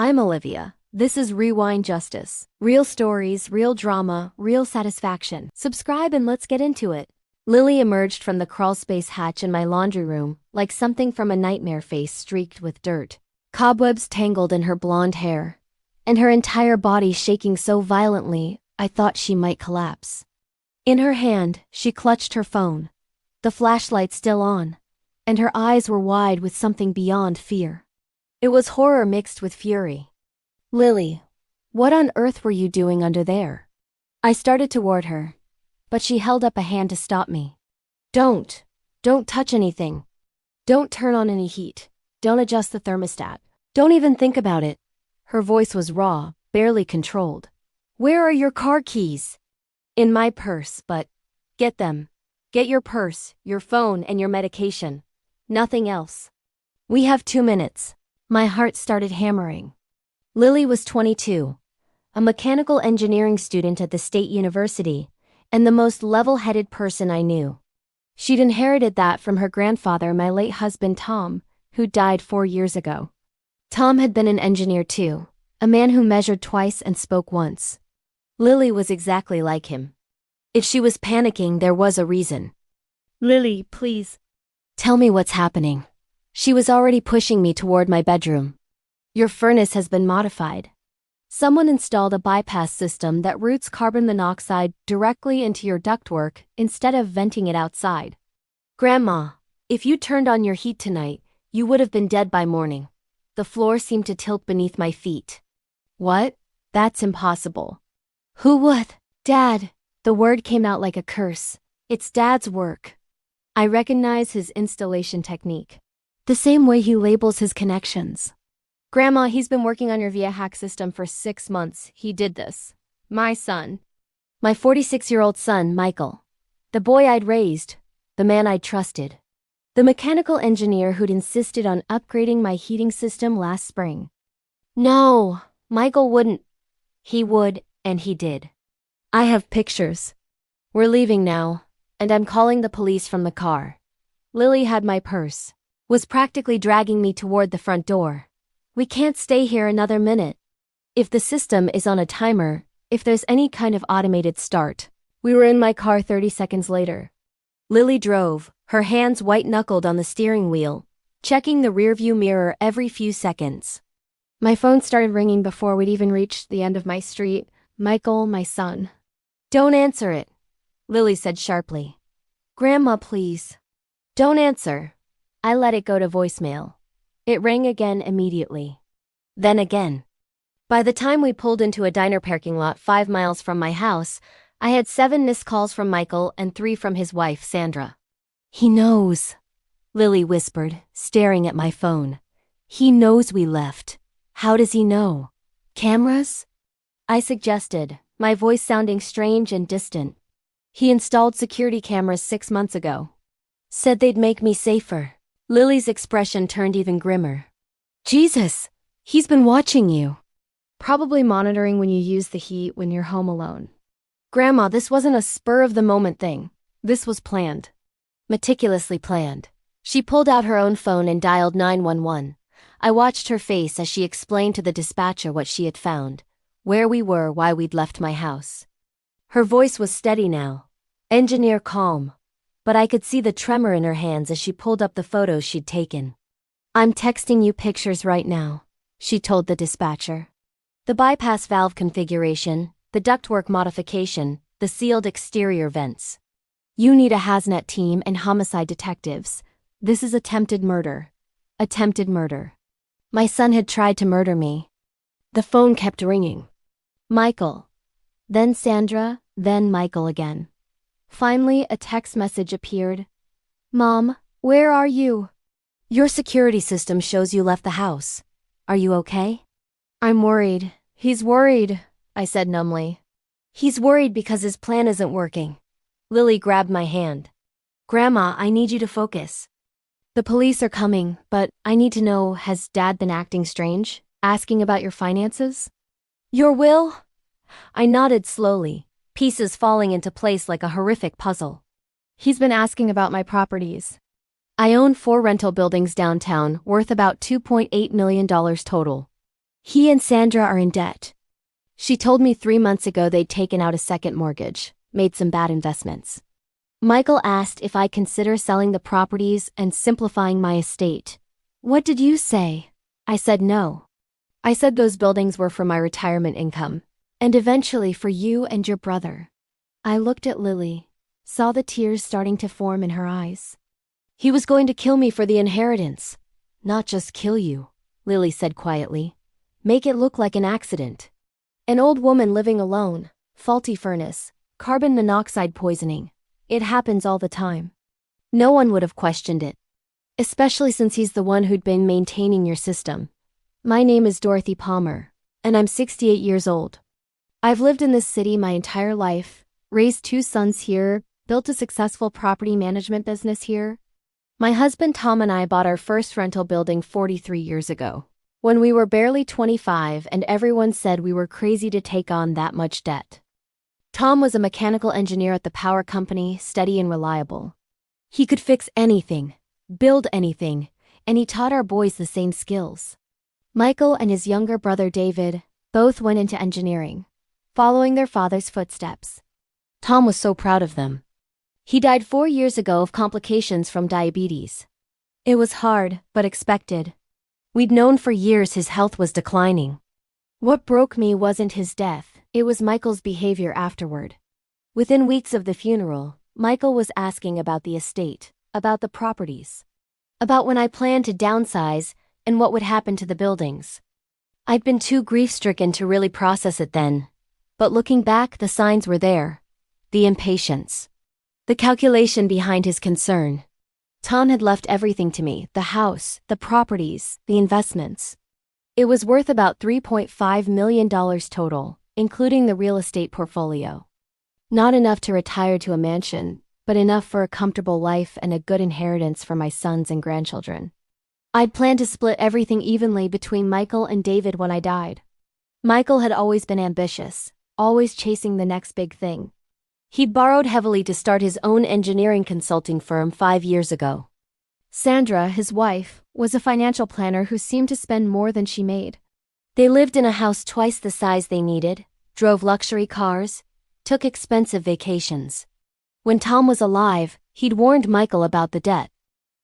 I'm Olivia. This is Rewind Justice. Real stories, real drama, real satisfaction. Subscribe and let's get into it. Lily emerged from the crawlspace hatch in my laundry room, like something from a nightmare face streaked with dirt. Cobwebs tangled in her blonde hair, and her entire body shaking so violently, I thought she might collapse. In her hand, she clutched her phone, the flashlight still on, and her eyes were wide with something beyond fear. It was horror mixed with fury. Lily, what on earth were you doing under there? I started toward her, but she held up a hand to stop me. Don't touch anything. Don't turn on any heat. Don't adjust the thermostat. Don't even think about it. Her voice was raw, barely controlled. Where are your car keys? In my purse, but get them. Get your purse, your phone, and your medication. Nothing else. We have 2 minutes. My heart started hammering. Lily was 22, a mechanical engineering student at the state university, and the most level-headed person I knew. She'd inherited that from her grandfather, my late husband Tom, who died 4 years ago. Tom had been an engineer too, a man who measured twice and spoke once. Lily was exactly like him. If she was panicking, there was a reason. Lily, please. Tell me what's happening. She was already pushing me toward my bedroom. Your furnace has been modified. Someone installed a bypass system that routes carbon monoxide directly into your ductwork instead of venting it outside. Grandma, if you turned on your heat tonight, you would have been dead by morning. The floor seemed to tilt beneath my feet. What? That's impossible. Who would? Dad. The word came out like a curse. It's Dad's work. I recognize his installation technique. The same way he labels his connections. Grandma, he's been working on your VIA hack system for 6 months. He did this. My son. My 46-year-old son, Michael. The boy I'd raised. The man I'd trusted. The mechanical engineer who'd insisted on upgrading my heating system last spring. No, Michael wouldn't. He would, and he did. I have pictures. We're leaving now, and I'm calling the police from the car. Lily had my purse. Was practically dragging me toward the front door. We can't stay here another minute. If the system is on a timer, if there's any kind of automated start. We were in my car 30 seconds later. Lily drove, her hands white-knuckled on the steering wheel, checking the rearview mirror every few seconds. My phone started ringing before we'd even reached the end of my street. Michael, my son. Don't answer it, Lily said sharply. Grandma, please. Don't answer. I let it go to voicemail. It rang again immediately. Then again. By the time we pulled into a diner parking lot 5 miles from my house, I had 7 missed calls from Michael and 3 from his wife, Sandra. He knows, Lily whispered, staring at my phone. He knows we left. How does he know? Cameras? I suggested, my voice sounding strange and distant. He installed security cameras 6 months ago. Said they'd make me safer. Lily's expression turned even grimmer. Jesus, he's been watching you. Probably monitoring when you use the heat when you're home alone. Grandma, this wasn't a spur-of-the-moment thing. This was planned. Meticulously planned. She pulled out her own phone and dialed 911. I watched her face as she explained to the dispatcher what she had found, where we were, why we'd left my house. Her voice was steady now, engineer calm, but I could see the tremor in her hands as she pulled up the photos she'd taken. I'm texting you pictures right now, she told the dispatcher. The bypass valve configuration, the ductwork modification, the sealed exterior vents. You need a hazmat team and homicide detectives. This is attempted murder. Attempted murder. My son had tried to murder me. The phone kept ringing. Michael. Then Sandra, then Michael again. Finally, a text message appeared. Mom, where are you? Your security system shows you left the house. Are you okay? I'm worried. He's worried, I said numbly. He's worried because his plan isn't working. Lily grabbed my hand. Grandma, I need you to focus. The police are coming, but I need to know, has Dad been acting strange? Asking about your finances? Your will? I nodded slowly, pieces falling into place like a horrific puzzle. He's been asking about my properties. I own 4 rental buildings downtown, worth about $2.8 million total. He and Sandra are in debt. She told me 3 months ago they'd taken out a second mortgage, made some bad investments. Michael asked if I'd consider selling the properties and simplifying my estate. What did you say? I said no. I said those buildings were for my retirement income, and eventually for you and your brother. I looked at Lily, saw the tears starting to form in her eyes. He was going to kill me for the inheritance. Not just kill you, Lily said quietly. Make it look like an accident. An old woman living alone, faulty furnace, carbon monoxide poisoning. It happens all the time. No one would have questioned it. Especially since he's the one who'd been maintaining your system. My name is Dorothy Palmer, and I'm 68 years old. I've lived in this city my entire life, raised 2 sons here, built a successful property management business here. My husband Tom and I bought our first rental building 43 years ago, when we were barely 25 and everyone said we were crazy to take on that much debt. Tom was a mechanical engineer at the power company, steady and reliable. He could fix anything, build anything, and he taught our boys the same skills. Michael and his younger brother David both went into engineering, following their father's footsteps. Tom was so proud of them. He died 4 years ago of complications from diabetes. It was hard, but expected. We'd known for years his health was declining. What broke me wasn't his death, it was Michael's behavior afterward. Within weeks of the funeral, Michael was asking about the estate, about the properties, about when I planned to downsize and what would happen to the buildings. I'd been too grief-stricken to really process it then, but looking back, the signs were there. The impatience. The calculation behind his concern. Tom had left everything to me, the house, the properties, the investments. It was worth about $3.5 million total, including the real estate portfolio. Not enough to retire to a mansion, but enough for a comfortable life and a good inheritance for my sons and grandchildren. I'd planned to split everything evenly between Michael and David when I died. Michael had always been ambitious, always chasing the next big thing. He'd borrowed heavily to start his own engineering consulting firm 5 years ago. Sandra, his wife, was a financial planner who seemed to spend more than she made. They lived in a house twice the size they needed, drove luxury cars, took expensive vacations. When Tom was alive, he'd warned Michael about the debt.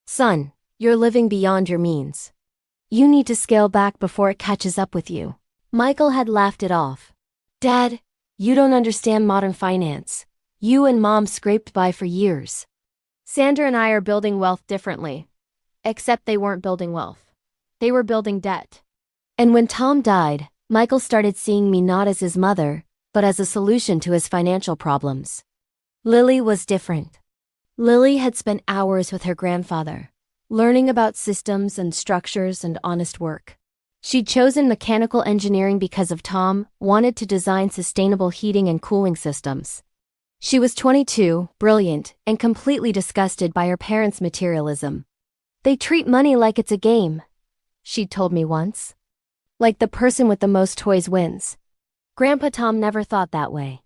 Son, you're living beyond your means. You need to scale back before it catches up with you. Michael had laughed it off. Dad, you don't understand modern finance. You and Mom scraped by for years. Sandra and I are building wealth differently. Except they weren't building wealth. They were building debt. And when Tom died, Michael started seeing me not as his mother, but as a solution to his financial problems. Lily was different. Lily had spent hours with her grandfather, learning about systems and structures and honest work. She'd chosen mechanical engineering because of Tom, wanted to design sustainable heating and cooling systems. She was 22, brilliant, and completely disgusted by her parents' materialism. They treat money like it's a game, she'd told me once. Like the person with the most toys wins. Grandpa Tom never thought that way.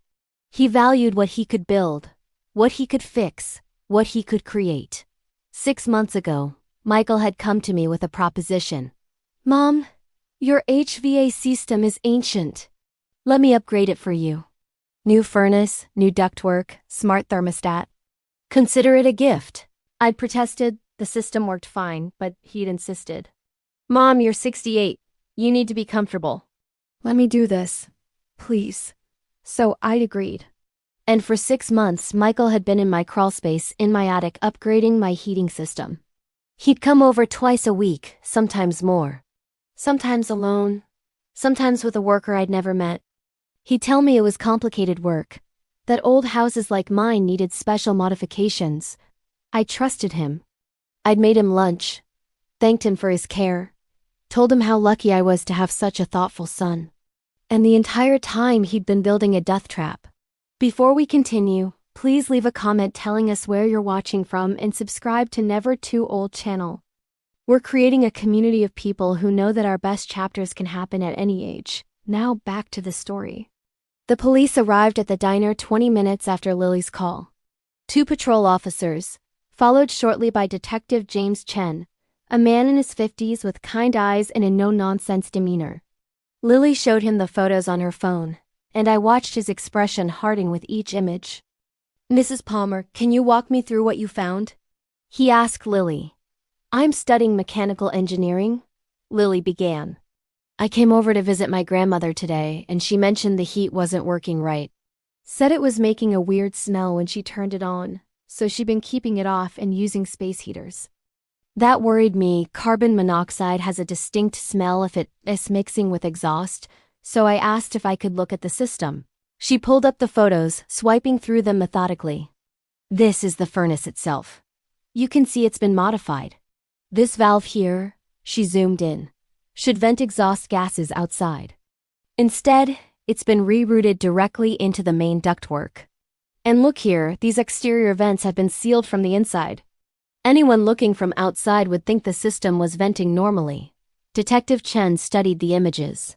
He valued what he could build, what he could fix, what he could create. 6 months ago, Michael had come to me with a proposition. Mom, your HVAC system is ancient. Let me upgrade it for you. New furnace, new ductwork, smart thermostat. Consider it a gift. I'd protested, the system worked fine, but he'd insisted. Mom, you're 68. You need to be comfortable. Let me do this, please. So I'd agreed. And for 6 months, Michael had been in my crawlspace in my attic upgrading my heating system. He'd come over twice a week, sometimes more. Sometimes alone, sometimes with a worker I'd never met. He'd tell me it was complicated work, that old houses like mine needed special modifications. I trusted him. I'd made him lunch, thanked him for his care, told him how lucky I was to have such a thoughtful son. And the entire time he'd been building a death trap. Before we continue, please leave a comment telling us where you're watching from and subscribe to Never Too Old channel. We're creating a community of people who know that our best chapters can happen at any age. Now back to the story. The police arrived at the diner 20 minutes after Lily's call. 2 patrol officers, followed shortly by Detective James Chen, a man in his 50s with kind eyes and a no-nonsense demeanor. Lily showed him the photos on her phone, and I watched his expression harden with each image. Mrs. Palmer, can you walk me through what you found? He asked Lily. I'm studying mechanical engineering, Lily began. I came over to visit my grandmother today, and she mentioned the heat wasn't working right. Said it was making a weird smell when she turned it on, so she'd been keeping it off and using space heaters. That worried me. Carbon monoxide has a distinct smell if it is mixing with exhaust, so I asked if I could look at the system. She pulled up the photos, swiping through them methodically. This is the furnace itself. You can see it's been modified. This valve here, she zoomed in, should vent exhaust gases outside. Instead, it's been rerouted directly into the main ductwork. And look here, these exterior vents have been sealed from the inside. Anyone looking from outside would think the system was venting normally. Detective Chen studied the images.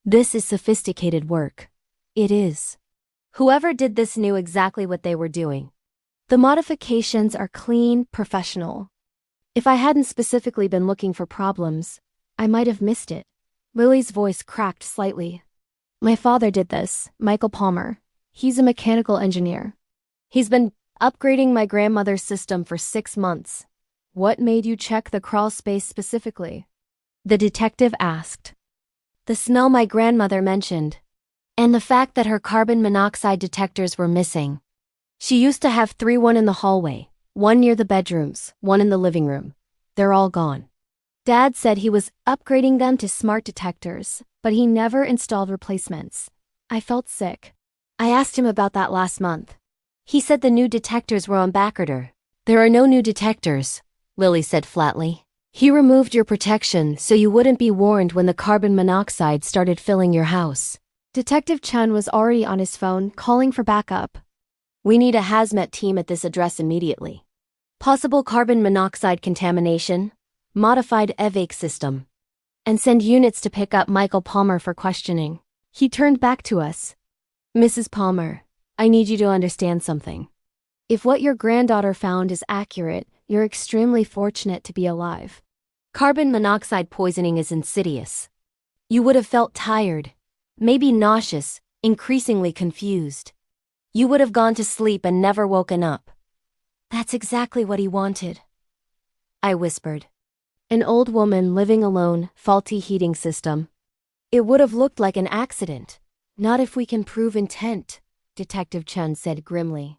This is sophisticated work. It is. Whoever did this knew exactly what they were doing. The modifications are clean, professional. If I hadn't specifically been looking for problems, I might have missed it. Lily's voice cracked slightly. My father did this, Michael Palmer. He's a mechanical engineer. He's been upgrading my grandmother's system for 6 months. What made you check the Crawlspace specifically? The detective asked. The smell my grandmother mentioned, and the fact that her carbon monoxide detectors were missing. She used to have 3, one in the hallway, one near the bedrooms, one in the living room. They're all gone. Dad said he was upgrading them to smart detectors, but he never installed replacements. I felt sick. I asked him about that last month. He said the new detectors were on backorder. There are no new detectors, Lily said flatly. He removed your protection so you wouldn't be warned when the carbon monoxide started filling your house. Detective Chen was already on his phone, calling for backup. We need a hazmat team at this address immediately. Possible carbon monoxide contamination, modified EVAC system. And send units to pick up Michael Palmer for questioning. He turned back to us. Mrs. Palmer, I need you to understand something. If what your granddaughter found is accurate, you're extremely fortunate to be alive. Carbon monoxide poisoning is insidious. You would have felt tired, maybe nauseous, increasingly confused. You would have gone to sleep and never woken up. That's exactly what he wanted, I whispered. An old woman living alone, faulty heating system. It would have looked like an accident. Not if we can prove intent, Detective Chen said grimly.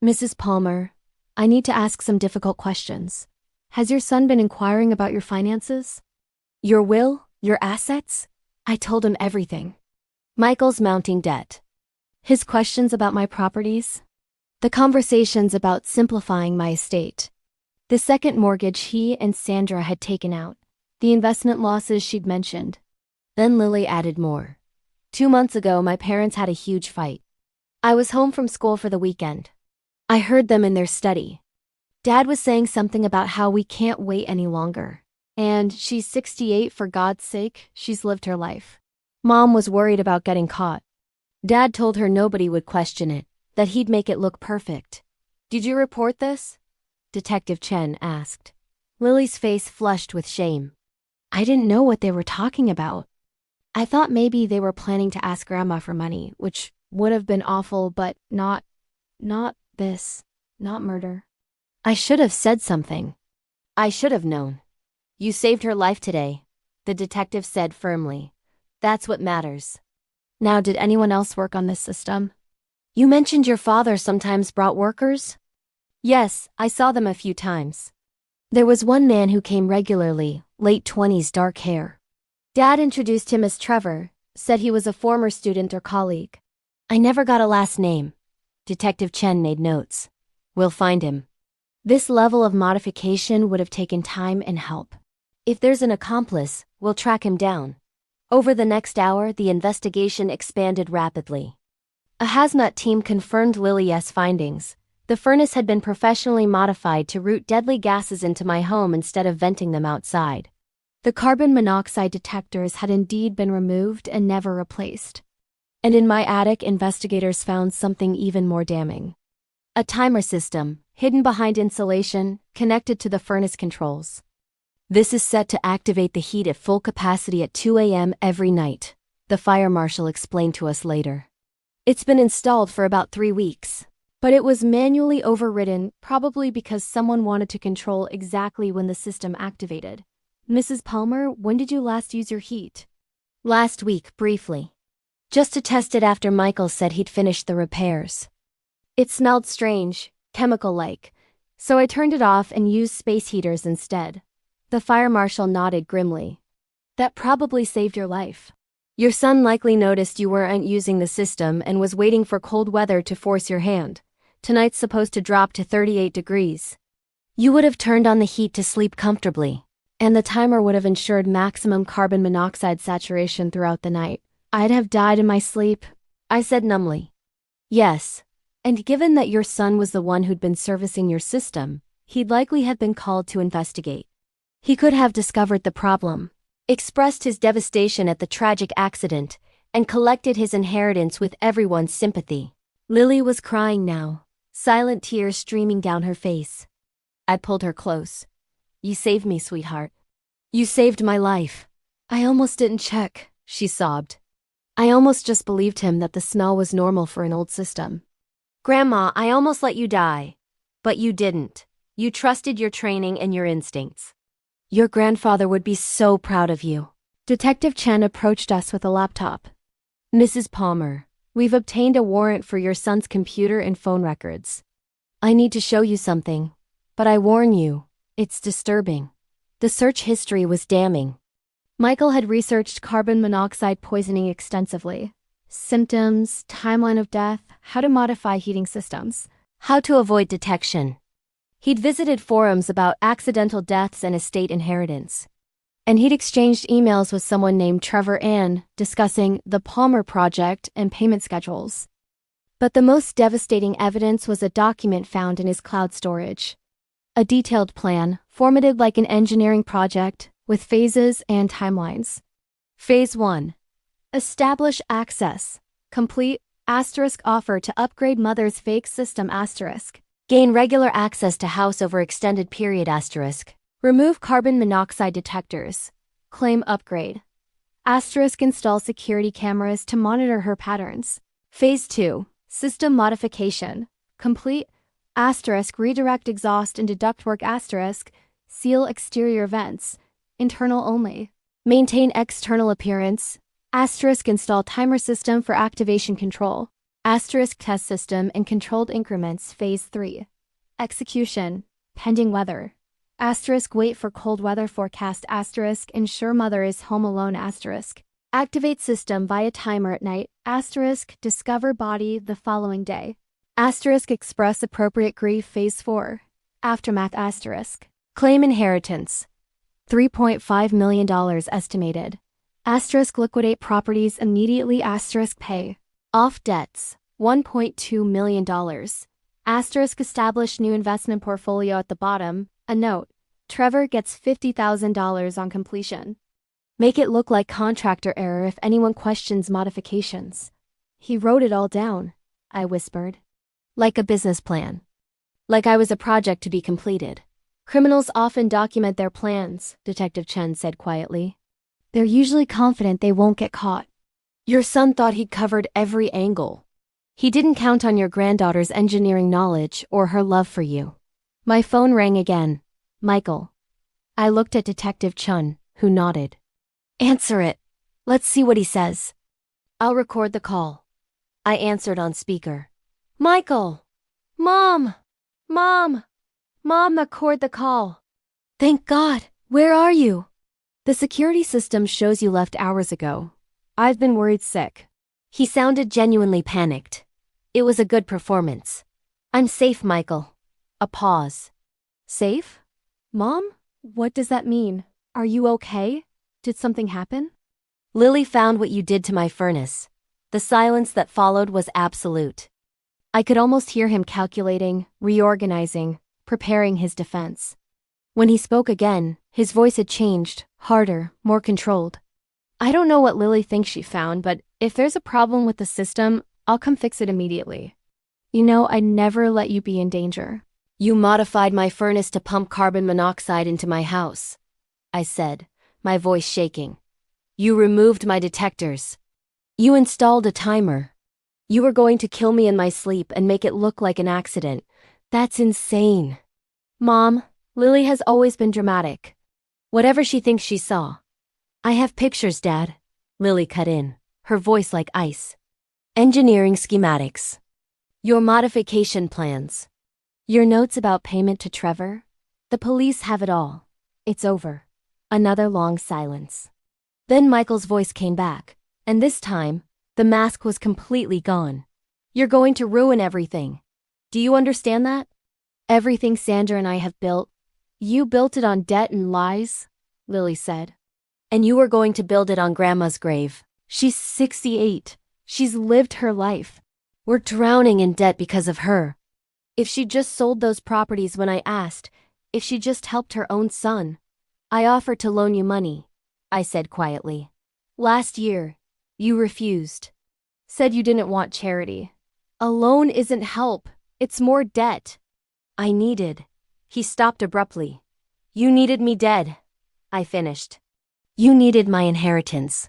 Mrs. Palmer, I need to ask some difficult questions. Has your son been inquiring about your finances? Your will? Your assets? I told him everything. Michael's mounting debt. His questions about my properties? The conversations about simplifying my estate. The second mortgage he and Sandra had taken out. The investment losses she'd mentioned. Then Lily added more. 2 months ago, my parents had a huge fight. I was home from school for the weekend. I heard them in their study. Dad was saying something about how we can't wait any longer. And she's 68, for God's sake, she's lived her life. Mom was worried about getting caught. Dad told her nobody would question it, that he'd make it look perfect. Did you report this? Detective Chen asked. Lily's face flushed with shame. I didn't know what they were talking about. I thought maybe they were planning to ask Grandma for money, which would have been awful, but not this, not murder. I should have said something. I should have known. You saved her life today, the detective said firmly. That's what matters. Now, did anyone else work on this system? You mentioned your father sometimes brought workers? Yes, I saw them a few times. There was one man who came regularly, late 20s, dark hair. Dad introduced him as Trevor, said he was a former student or colleague. I never got a last name. Detective Chen made notes. We'll find him. This level of modification would have taken time and help. If there's an accomplice, we'll track him down. Over the next hour, the investigation expanded rapidly. A hazmat team confirmed Lily's findings. The furnace had been professionally modified to route deadly gases into my home instead of venting them outside. The carbon monoxide detectors had indeed been removed and never replaced. And in my attic, investigators found something even more damning. A timer system, hidden behind insulation, connected to the furnace controls. This is set to activate the heat at full capacity at 2 a.m. every night, the fire marshal explained to us later. It's been installed for about 3 weeks, but it was manually overridden, probably because someone wanted to control exactly when the system activated. Mrs. Palmer, when did you last use your heat? Last week, briefly. Just to test it after Michael said he'd finished the repairs. It smelled strange, chemical-like, so I turned it off and used space heaters instead. The fire marshal nodded grimly. That probably saved your life. Your son likely noticed you weren't using the system and was waiting for cold weather to force your hand. Tonight's supposed to drop to 38 degrees. You would have turned on the heat to sleep comfortably, and the timer would have ensured maximum carbon monoxide saturation throughout the night. I'd have died in my sleep, I said numbly. Yes, and given that your son was the one who'd been servicing your system, he'd likely have been called to investigate. He could have discovered the problem, expressed his devastation at the tragic accident, and collected his inheritance with everyone's sympathy. Lily was crying now, silent tears streaming down her face. I pulled her close. You saved me, sweetheart. You saved my life. I almost didn't check, she sobbed. I almost just believed him that the smell was normal for an old system. Grandma, I almost let you die. But you didn't. You trusted your training and your instincts. Your grandfather would be so proud of you. Detective Chen approached us with a laptop. Mrs. Palmer, we've obtained a warrant for your son's computer and phone records. I need to show you something, but I warn you, it's disturbing. The search history was damning. Michael had researched carbon monoxide poisoning extensively. Symptoms, timeline of death, how to modify heating systems, how to avoid detection. He'd visited forums about accidental deaths and estate inheritance. And he'd exchanged emails with someone named Trevor Ann discussing the Palmer Project and payment schedules. But the most devastating evidence was a document found in his cloud storage. A detailed plan, formatted like an engineering project, with phases and timelines. Phase 1. Establish access. Complete, offer to upgrade mother's fake system, gain regular access to house over extended period, remove carbon monoxide detectors, claim upgrade, install security cameras to monitor her patterns. Phase 2, system modification, complete, redirect exhaust into ductwork, seal exterior vents, internal only, maintain external appearance, install timer system for activation control, test system in controlled increments. Phase 3. Execution, pending weather. Wait for cold weather forecast. Ensure mother is home alone. Activate system via timer at night. Discover body the following day. Express appropriate grief. Phase 4. Aftermath. Claim inheritance. $3.5 million estimated. Liquidate properties immediately. Pay off debts, $1.2 million. Establish new investment portfolio at the bottom. A note. Trevor gets $50,000 on completion. Make it look like contractor error if anyone questions modifications. He wrote it all down, I whispered. Like a business plan. Like I was a project to be completed. Criminals often document their plans, Detective Chen said quietly. They're usually confident they won't get caught. Your son thought he'd covered every angle. He didn't count on your granddaughter's engineering knowledge or her love for you. My phone rang again. Michael. I looked at Detective Chen, who nodded. Answer it. Let's see what he says. I'll record the call. I answered on speaker. Michael! Mom! Mom! Mom, record the call. Thank God. Where are you? The security system shows you left hours ago. I've been worried sick. He sounded genuinely panicked. It was a good performance. I'm safe, Michael. A pause. Safe? Mom? What does that mean? Are you okay? Did something happen? Lily found what you did to my furnace. The silence that followed was absolute. I could almost hear him calculating, reorganizing, preparing his defense. When he spoke again, his voice had changed, harder, more controlled. I don't know what Lily thinks she found, but if there's a problem with the system, I'll come fix it immediately. You know, I'd never let you be in danger. You modified my furnace to pump carbon monoxide into my house, I said, my voice shaking. You removed my detectors. You installed a timer. You were going to kill me in my sleep and make it look like an accident. That's insane. Mom, Lily has always been dramatic. Whatever she thinks she saw. I have pictures, Dad. Lily cut in, her voice like ice. Engineering schematics. Your modification plans. Your notes about payment to Trevor. The police have it all. It's over. Another long silence. Then Michael's voice came back, and this time, the mask was completely gone. You're going to ruin everything. Do you understand that? Everything Sandra and I have built. You built it on debt and lies, Lily said. And you were going to build it on Grandma's grave. She's 68. She's lived her life. We're drowning in debt because of her. If she just sold those properties when I asked, if she just helped her own son. I offered to loan you money, I said quietly. Last year, you refused. Said you didn't want charity. A loan isn't help, it's more debt. I needed. He stopped abruptly. You needed me dead. I finished. You needed my inheritance.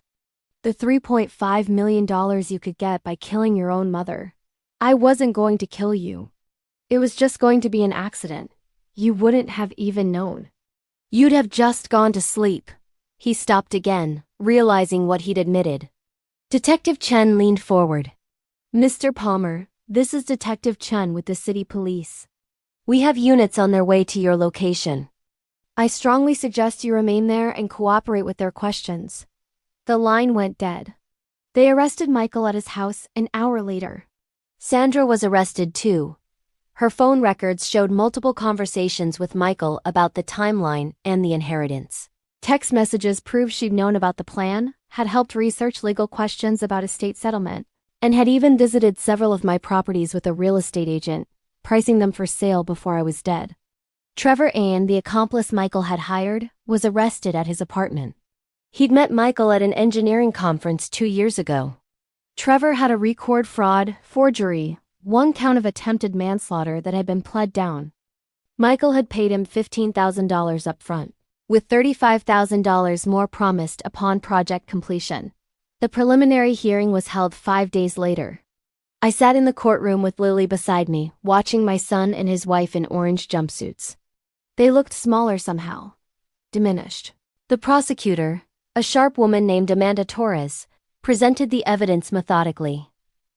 The $3.5 million you could get by killing your own mother. I wasn't going to kill you. It was just going to be an accident. You wouldn't have even known. You'd have just gone to sleep. He stopped again, realizing what he'd admitted. Detective Chen leaned forward. Mr. Palmer, this is Detective Chen with the city police. We have units on their way to your location. I strongly suggest you remain there and cooperate with their questions. The line went dead. They arrested Michael at his house an hour later. Sandra was arrested too. Her phone records showed multiple conversations with Michael about the timeline and the inheritance. Text messages proved she'd known about the plan, had helped research legal questions about estate settlement, and had even visited several of my properties with a real estate agent, pricing them for sale before I was dead. Trevor Ain, the accomplice Michael had hired, was arrested at his apartment. He'd met Michael at an engineering conference 2 years ago. Trevor had a record fraud, forgery, 1 count of attempted manslaughter that had been pled down. Michael had paid him $15,000 up front, with $35,000 more promised upon project completion. The preliminary hearing was held 5 days later. I sat in the courtroom with Lily beside me, watching my son and his wife in orange jumpsuits. They looked smaller somehow. Diminished. The prosecutor, a sharp woman named Amanda Torres, presented the evidence methodically.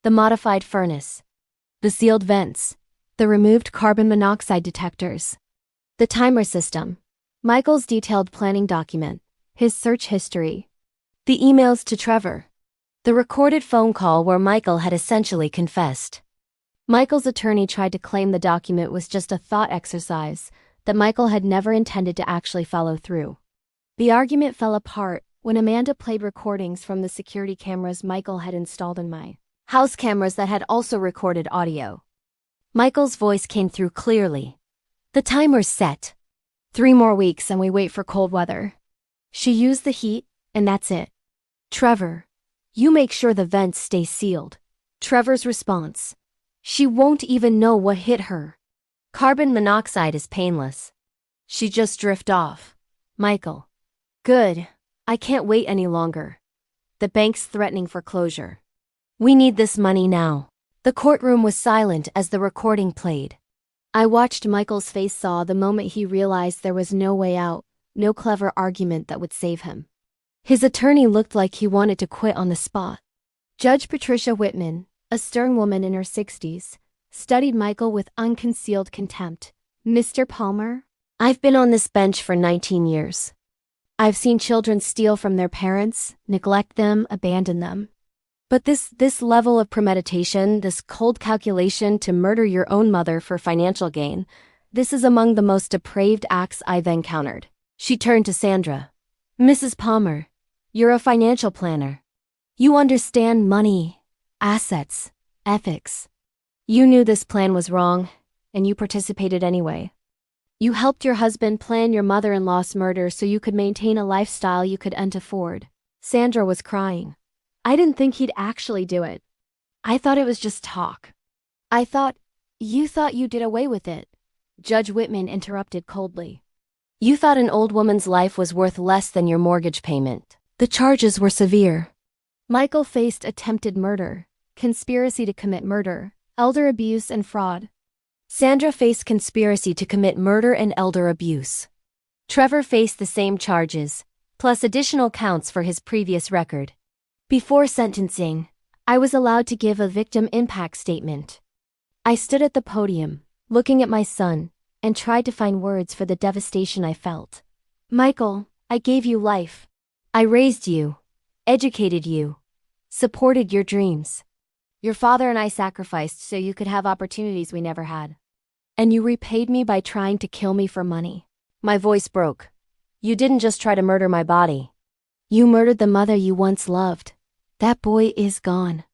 The modified furnace. The sealed vents. The removed carbon monoxide detectors. The timer system. Michael's detailed planning document. His search history. The emails to Trevor. The recorded phone call where Michael had essentially confessed. Michael's attorney tried to claim the document was just a thought exercise, that Michael had never intended to actually follow through. The argument fell apart when Amanda played recordings from the security cameras Michael had installed in my house, cameras that had also recorded audio. Michael's voice came through clearly. The timer's set. 3 more weeks and we wait for cold weather. She used the heat, and that's it. Trevor, you make sure the vents stay sealed. Trevor's response. She won't even know what hit her. Carbon monoxide is painless. She just drift off. Michael. Good. I can't wait any longer. The bank's threatening foreclosure. We need this money now. The courtroom was silent as the recording played. I watched Michael's face thaw the moment he realized there was no way out, no clever argument that would save him. His attorney looked like he wanted to quit on the spot. Judge Patricia Whitman, a stern woman in her 60s, studied Michael with unconcealed contempt. Mr. Palmer, I've been on this bench for 19 years. I've seen children steal from their parents, neglect them, abandon them. But this level of premeditation, this cold calculation to murder your own mother for financial gain, this is among the most depraved acts I've encountered. She turned to Sandra. Mrs. Palmer, you're a financial planner. You understand money, assets, ethics. You knew this plan was wrong, and you participated anyway. You helped your husband plan your mother-in-law's murder so you could maintain a lifestyle you couldn't afford. Sandra was crying. I didn't think he'd actually do it. I thought it was just talk. You thought you did away with it. Judge Whitman interrupted coldly. You thought an old woman's life was worth less than your mortgage payment. The charges were severe. Michael faced attempted murder, conspiracy to commit murder, elder abuse, and fraud. Sandra faced conspiracy to commit murder and elder abuse. Trevor faced the same charges, plus additional counts for his previous record. Before sentencing, I was allowed to give a victim impact statement. I stood at the podium, looking at my son, and tried to find words for the devastation I felt. Michael, I gave you life. I raised you, educated you, supported your dreams. Your father and I sacrificed so you could have opportunities we never had. And you repaid me by trying to kill me for money. My voice broke. You didn't just try to murder my body. You murdered the mother you once loved. That boy is gone.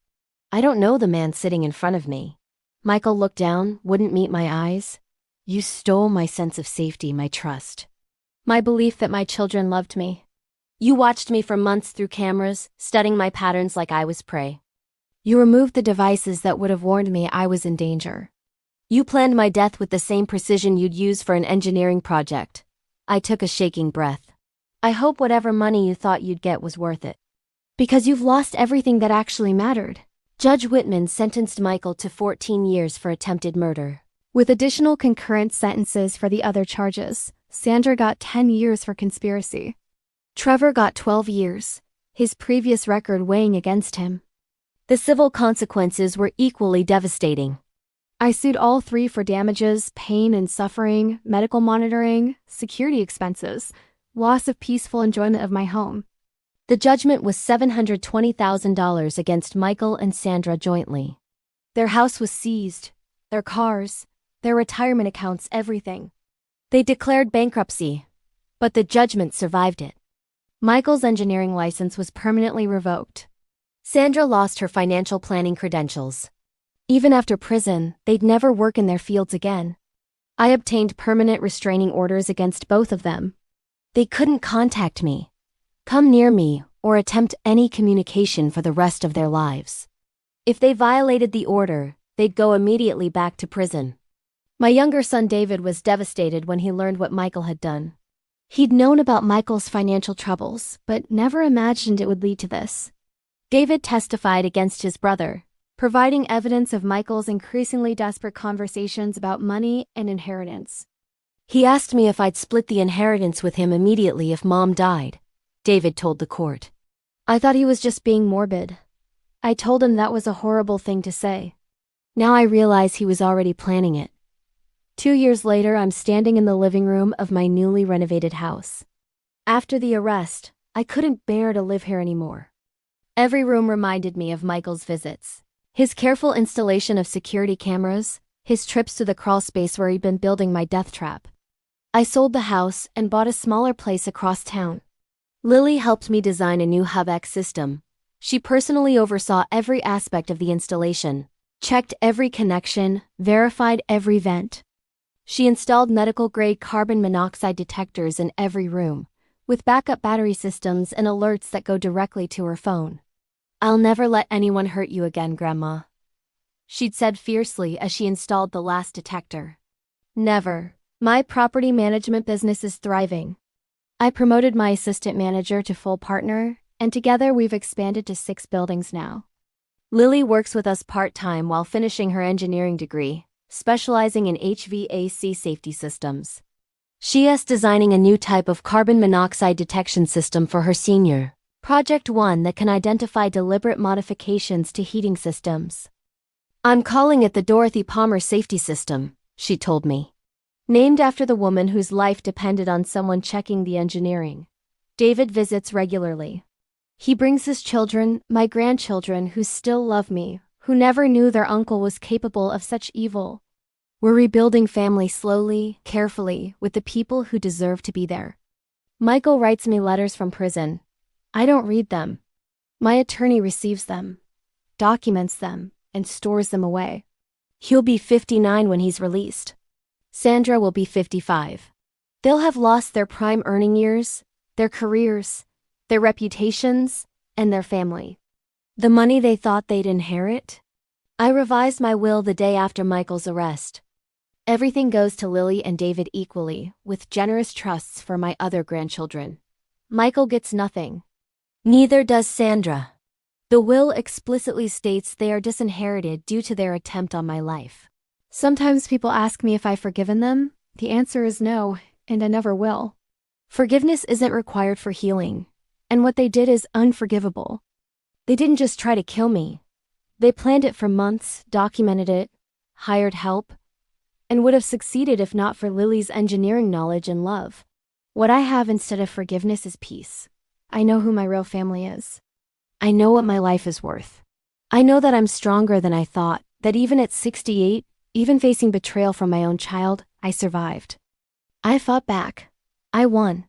I don't know the man sitting in front of me. Michael looked down, wouldn't meet my eyes. You stole my sense of safety, my trust. My belief that my children loved me. You watched me for months through cameras, studying my patterns like I was prey. You removed the devices that would have warned me I was in danger. You planned my death with the same precision you'd use for an engineering project. I took a shaking breath. I hope whatever money you thought you'd get was worth it. Because you've lost everything that actually mattered. Judge Whitman sentenced Michael to 14 years for attempted murder. With additional concurrent sentences for the other charges, Sandra got 10 years for conspiracy. Trevor got 12 years, his previous record weighing against him. The civil consequences were equally devastating. I sued all three for damages, pain and suffering, medical monitoring, security expenses, loss of peaceful enjoyment of my home. The judgment was $720,000 against Michael and Sandra jointly. Their house was seized, their cars, their retirement accounts, everything. They declared bankruptcy, but the judgment survived it. Michael's engineering license was permanently revoked. Sandra lost her financial planning credentials. Even after prison, they'd never work in their fields again. I obtained permanent restraining orders against both of them. They couldn't contact me, come near me, or attempt any communication for the rest of their lives. If they violated the order, they'd go immediately back to prison. My younger son David was devastated when he learned what Michael had done. He'd known about Michael's financial troubles, but never imagined it would lead to this. David testified against his brother, providing evidence of Michael's increasingly desperate conversations about money and inheritance. He asked me if I'd split the inheritance with him immediately if Mom died, David told the court. I thought he was just being morbid. I told him that was a horrible thing to say. Now I realize he was already planning it. 2 years later, I'm standing in the living room of my newly renovated house. After the arrest, I couldn't bear to live here anymore. Every room reminded me of Michael's visits. His careful installation of security cameras, his trips to the Crawlspace where he'd been building my death trap. I sold the house and bought a smaller place across town. Lily helped me design a new HubX system. She personally oversaw every aspect of the installation, checked every connection, verified every vent. She installed medical-grade carbon monoxide detectors in every room, with backup battery systems and alerts that go directly to her phone. I'll never let anyone hurt you again, Grandma, she'd said fiercely as she installed the last detector. Never. My property management business is thriving. I promoted my assistant manager to full partner, and together we've expanded to 6 buildings now. Lily works with us part-time while finishing her engineering degree, specializing in HVAC safety systems. She is designing a new type of carbon monoxide detection system for her senior Project 1 that can identify deliberate modifications to heating systems. I'm calling it the Dorothy Palmer Safety System, she told me. Named after the woman whose life depended on someone checking the engineering. David visits regularly. He brings his children, my grandchildren, who still love me, who never knew their uncle was capable of such evil. We're rebuilding family slowly, carefully, with the people who deserve to be there. Michael writes me letters from prison. I don't read them. My attorney receives them, documents them, and stores them away. He'll be 59 when he's released. Sandra will be 55. They'll have lost their prime earning years, their careers, their reputations, and their family. The money they thought they'd inherit? I revised my will the day after Michael's arrest. Everything goes to Lily and David equally, with generous trusts for my other grandchildren. Michael gets nothing. Neither does Sandra. The will explicitly states they are disinherited due to their attempt on my life. Sometimes people ask me if I've forgiven them. The answer is no, and I never will. Forgiveness isn't required for healing, and what they did is unforgivable. They didn't just try to kill me. They planned it for months, documented it, hired help, and would have succeeded if not for Lily's engineering knowledge and love. What I have instead of forgiveness is peace. I know who my real family is. I know what my life is worth. I know that I'm stronger than I thought, that even at 68, even facing betrayal from my own child, I survived. I fought back. I won.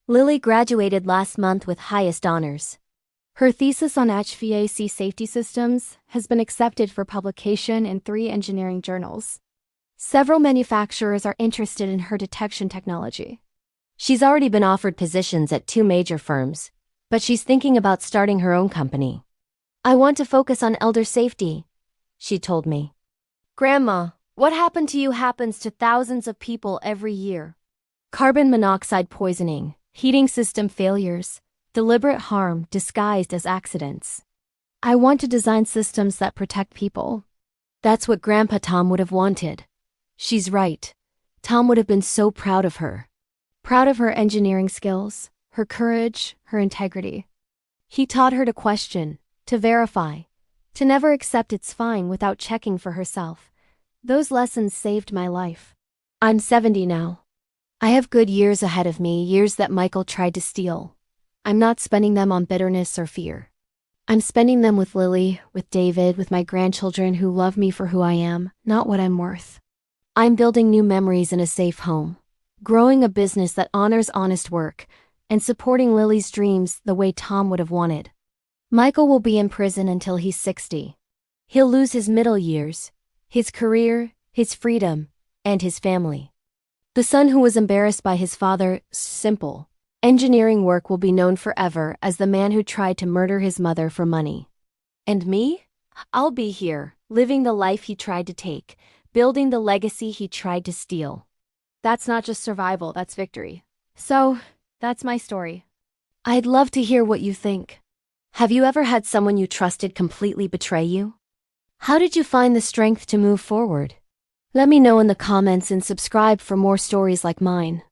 Lily graduated last month with highest honors. Her thesis on HVAC safety systems has been accepted for publication in 3 engineering journals. Several manufacturers are interested in her detection technology. She's already been offered positions at 2 major firms, but she's thinking about starting her own company. I want to focus on elder safety, she told me. Grandma, what happened to you happens to thousands of people every year. Carbon monoxide poisoning, heating system failures, deliberate harm disguised as accidents. I want to design systems that protect people. That's what Grandpa Tom would have wanted. She's right. Tom would have been so proud of her. Proud of her engineering skills, her courage, her integrity. He taught her to question, to verify, to never accept it's fine without checking for herself. Those lessons saved my life. I'm 70 now. I have good years ahead of me, years that Michael tried to steal. I'm not spending them on bitterness or fear. I'm spending them with Lily, with David, with my grandchildren who love me for who I am, not what I'm worth. I'm building new memories in a safe home, growing a business that honors honest work, and supporting Lily's dreams the way Tom would have wanted. Michael will be in prison until he's 60. He'll lose his middle years, his career, his freedom, and his family. The son who was embarrassed by his father, simple. Engineering work will be known forever as the man who tried to murder his mother for money. And me? I'll be here, living the life he tried to take, building the legacy he tried to steal. That's not just survival, that's victory. So, that's my story. I'd love to hear what you think. Have you ever had someone you trusted completely betray you? How did you find the strength to move forward? Let me know in the comments and subscribe for more stories like mine.